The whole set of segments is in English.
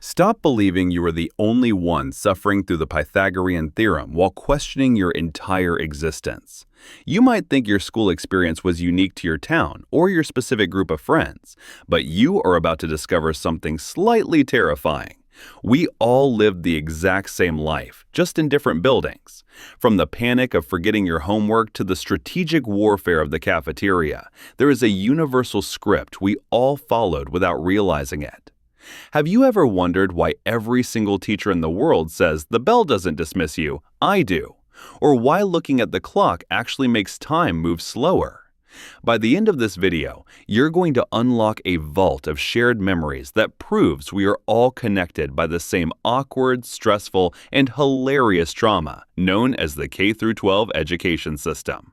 Stop believing you are the only one suffering through the Pythagorean theorem while questioning your entire existence. You might think your school experience was unique to your town or your specific group of friends, but you are about to discover something slightly terrifying. We all lived the exact same life, just in different buildings. From the panic of forgetting your homework to the strategic warfare of the cafeteria, there is a universal script we all followed without realizing it. Have you ever wondered why every single teacher in the world says the bell doesn't dismiss you, I do? Or why looking at the clock actually makes time move slower? By the end of this video, you're going to unlock a vault of shared memories that proves we are all connected by the same awkward, stressful, and hilarious trauma known as the K-12 education system.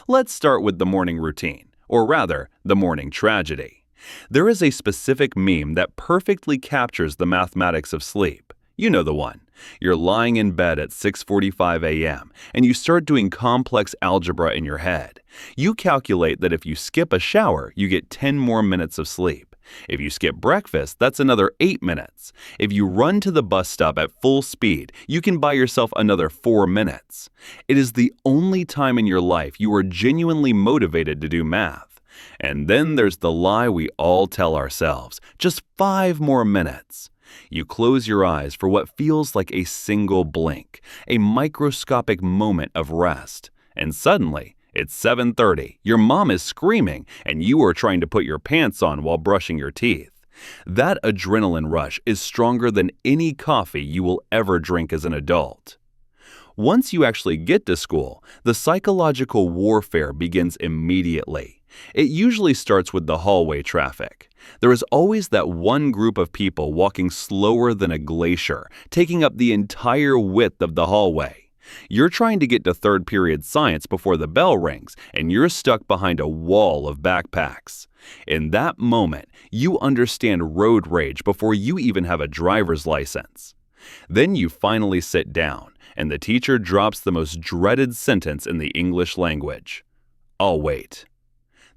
Let's start with the morning routine, or rather, the morning tragedy. There is a specific meme that perfectly captures the mathematics of sleep. You know the one. You're lying in bed at 6:45 a.m. and you start doing complex algebra in your head. You calculate that if you skip a shower, you get 10 more minutes of sleep. If you skip breakfast, that's another 8 minutes. If you run to the bus stop at full speed, you can buy yourself another 4 minutes. It is the only time in your life you are genuinely motivated to do math. And then there's the lie we all tell ourselves, just 5 more minutes. You close your eyes for what feels like a single blink, a microscopic moment of rest. And suddenly, it's 7:30, your mom is screaming, and you are trying to put your pants on while brushing your teeth. That adrenaline rush is stronger than any coffee you will ever drink as an adult. Once you actually get to school, the psychological warfare begins immediately. It usually starts with the hallway traffic. There is always that one group of people walking slower than a glacier, taking up the entire width of the hallway. You're trying to get to third period science before the bell rings, and you're stuck behind a wall of backpacks. In that moment, you understand road rage before you even have a driver's license. Then you finally sit down, and the teacher drops the most dreaded sentence in the English language. I'll wait.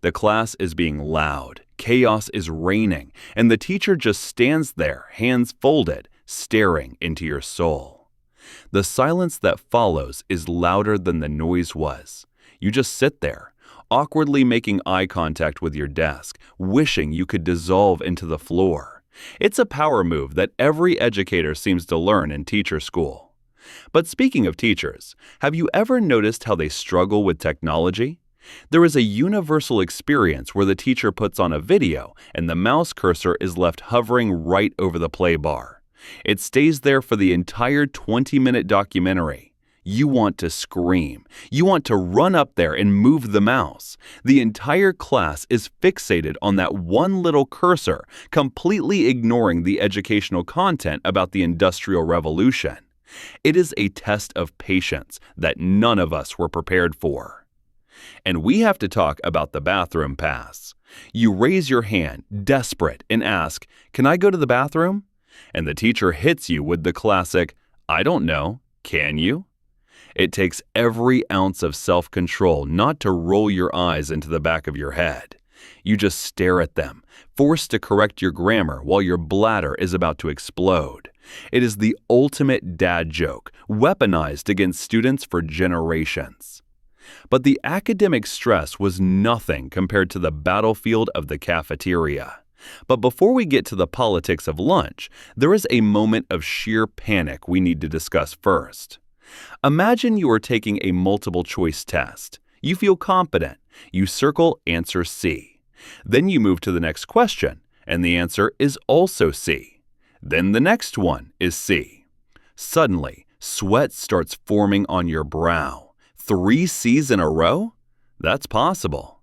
The class is being loud, chaos is reigning, and the teacher just stands there, hands folded, staring into your soul. The silence that follows is louder than the noise was. You just sit there, awkwardly making eye contact with your desk, wishing you could dissolve into the floor. It's a power move that every educator seems to learn in teacher school. But speaking of teachers, have you ever noticed how they struggle with technology? There is a universal experience where the teacher puts on a video and the mouse cursor is left hovering right over the play bar. It stays there for the entire 20-minute documentary. You want to scream. You want to run up there and move the mouse. The entire class is fixated on that one little cursor, completely ignoring the educational content about the Industrial Revolution. It is a test of patience that none of us were prepared for. And we have to talk about the bathroom pass. You raise your hand, desperate, and ask, "Can I go to the bathroom?" And the teacher hits you with the classic, "I don't know, can you?" It takes every ounce of self-control not to roll your eyes into the back of your head. You just stare at them, forced to correct your grammar while your bladder is about to explode. It is the ultimate dad joke, weaponized against students for generations. But the academic stress was nothing compared to the battlefield of the cafeteria. But before we get to the politics of lunch, there is a moment of sheer panic we need to discuss first. Imagine you are taking a multiple choice test. You feel confident. You circle answer C. Then you move to the next question, and the answer is also C. Then the next one is C. Suddenly, sweat starts forming on your brow. 3 C's in a row? That's possible.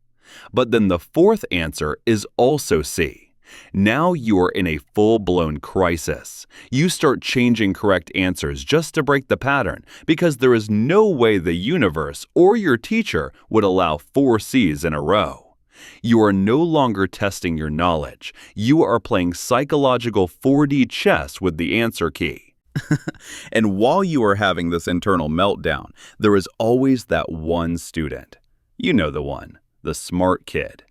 But then the fourth answer is also C. Now you are in a full-blown crisis. You start changing correct answers just to break the pattern because there is no way the universe or your teacher would allow 4 C's in a row. You are no longer testing your knowledge. You are playing psychological 4D chess with the answer key. And while you are having this internal meltdown, there is always that one student. You know the one, the smart kid.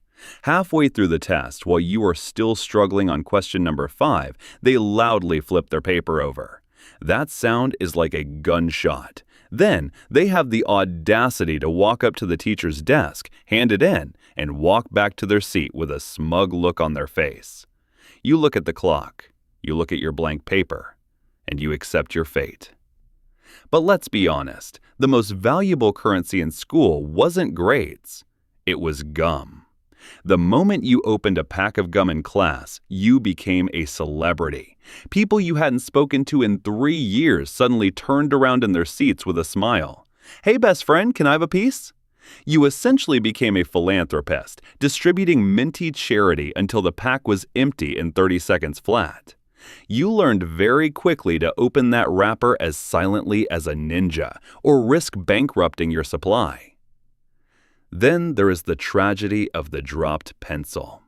Halfway through the test, while you are still struggling on question number 5, they loudly flip their paper over. That sound is like a gunshot. Then, they have the audacity to walk up to the teacher's desk, hand it in, and walk back to their seat with a smug look on their face. You look at the clock, you look at your blank paper, and you accept your fate. But let's be honest, the most valuable currency in school wasn't grades. It was gum. The moment you opened a pack of gum in class, you became a celebrity. People you hadn't spoken to in 3 years suddenly turned around in their seats with a smile. "Hey, best friend, can I have a piece?" You essentially became a philanthropist, distributing minty charity until the pack was empty in 30 seconds flat. You learned very quickly to open that wrapper as silently as a ninja, or risk bankrupting your supply. Then there is the tragedy of the dropped pencil.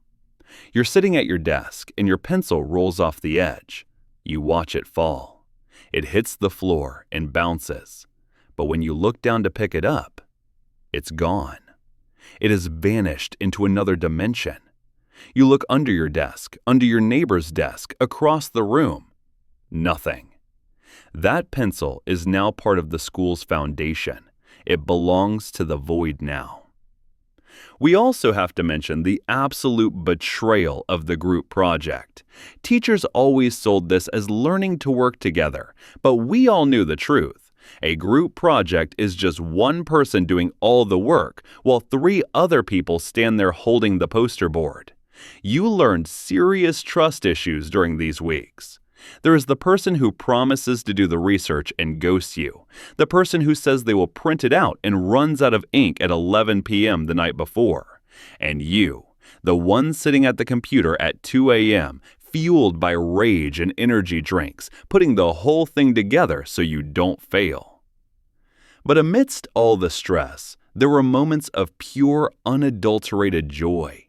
You're sitting at your desk and your pencil rolls off the edge. You watch it fall. It hits the floor and bounces. But when you look down to pick it up, it's gone. It has vanished into another dimension. You look under your desk, under your neighbor's desk, across the room. Nothing. That pencil is now part of the school's foundation. It belongs to the void now. We also have to mention the absolute betrayal of the group project. Teachers always sold this as learning to work together, but we all knew the truth. A group project is just one person doing all the work, while 3 other people stand there holding the poster board. You learned serious trust issues during these weeks. There is the person who promises to do the research and ghosts you, the person who says they will print it out and runs out of ink at 11 p.m. the night before, and you, the one sitting at the computer at 2 a.m., fueled by rage and energy drinks, putting the whole thing together so you don't fail. But amidst all the stress, there were moments of pure, unadulterated joy.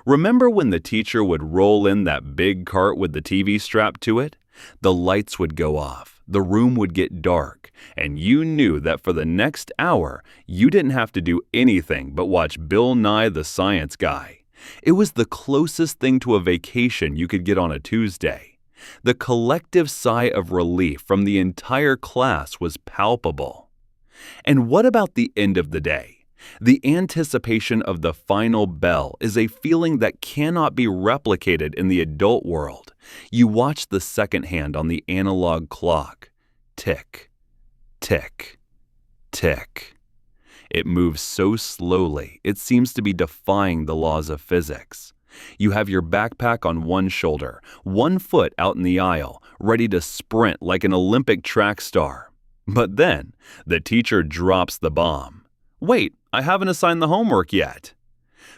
Remember when the teacher would roll in that big cart with the TV strapped to it? The lights would go off, the room would get dark, and you knew that for the next hour, you didn't have to do anything but watch Bill Nye the Science Guy. It was the closest thing to a vacation you could get on a Tuesday. The collective sigh of relief from the entire class was palpable. And what about the end of the day? The anticipation of the final bell is a feeling that cannot be replicated in the adult world. You watch the second hand on the analog clock. Tick, tick, tick. It moves so slowly, it seems to be defying the laws of physics. You have your backpack on one shoulder, one foot out in the aisle, ready to sprint like an Olympic track star. But then, the teacher drops the bomb. "Wait, I haven't assigned the homework yet."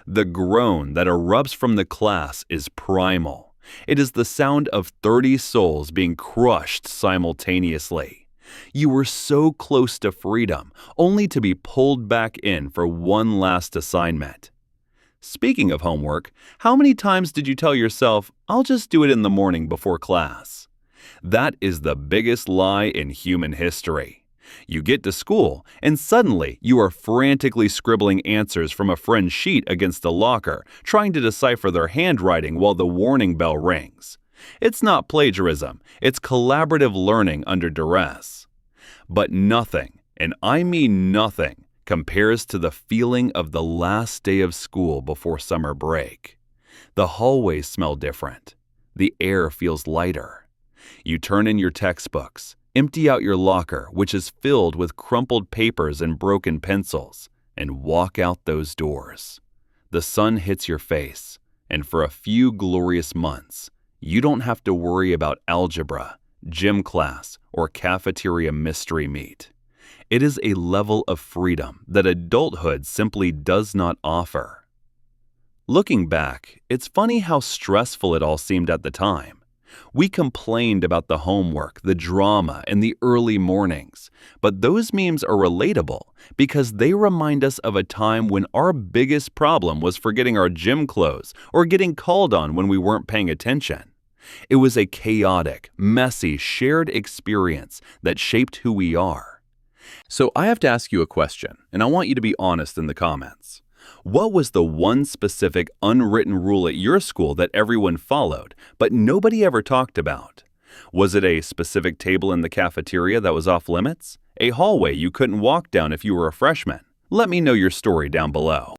The groan that erupts from the class is primal. It is the sound of 30 souls being crushed simultaneously. You were so close to freedom, only to be pulled back in for one last assignment. Speaking of homework, how many times did you tell yourself, "I'll just do it in the morning before class"? That is the biggest lie in human history. You get to school, and suddenly you are frantically scribbling answers from a friend's sheet against a locker, trying to decipher their handwriting while the warning bell rings. It's not plagiarism, it's collaborative learning under duress. But nothing, and I mean nothing, compares to the feeling of the last day of school before summer break. The hallways smell different. The air feels lighter. You turn in your textbooks, empty out your locker, which is filled with crumpled papers and broken pencils, and walk out those doors. The sun hits your face, and for a few glorious months, you don't have to worry about algebra, gym class, or cafeteria mystery meat. It is a level of freedom that adulthood simply does not offer. Looking back, it's funny how stressful it all seemed at the time. We complained about the homework, the drama, and the early mornings, but those memes are relatable because they remind us of a time when our biggest problem was forgetting our gym clothes or getting called on when we weren't paying attention. It was a chaotic, messy, shared experience that shaped who we are. So I have to ask you a question, and I want you to be honest in the comments. What was the one specific unwritten rule at your school that everyone followed, but nobody ever talked about? Was it a specific table in the cafeteria that was off limits? A hallway you couldn't walk down if you were a freshman? Let me know your story down below.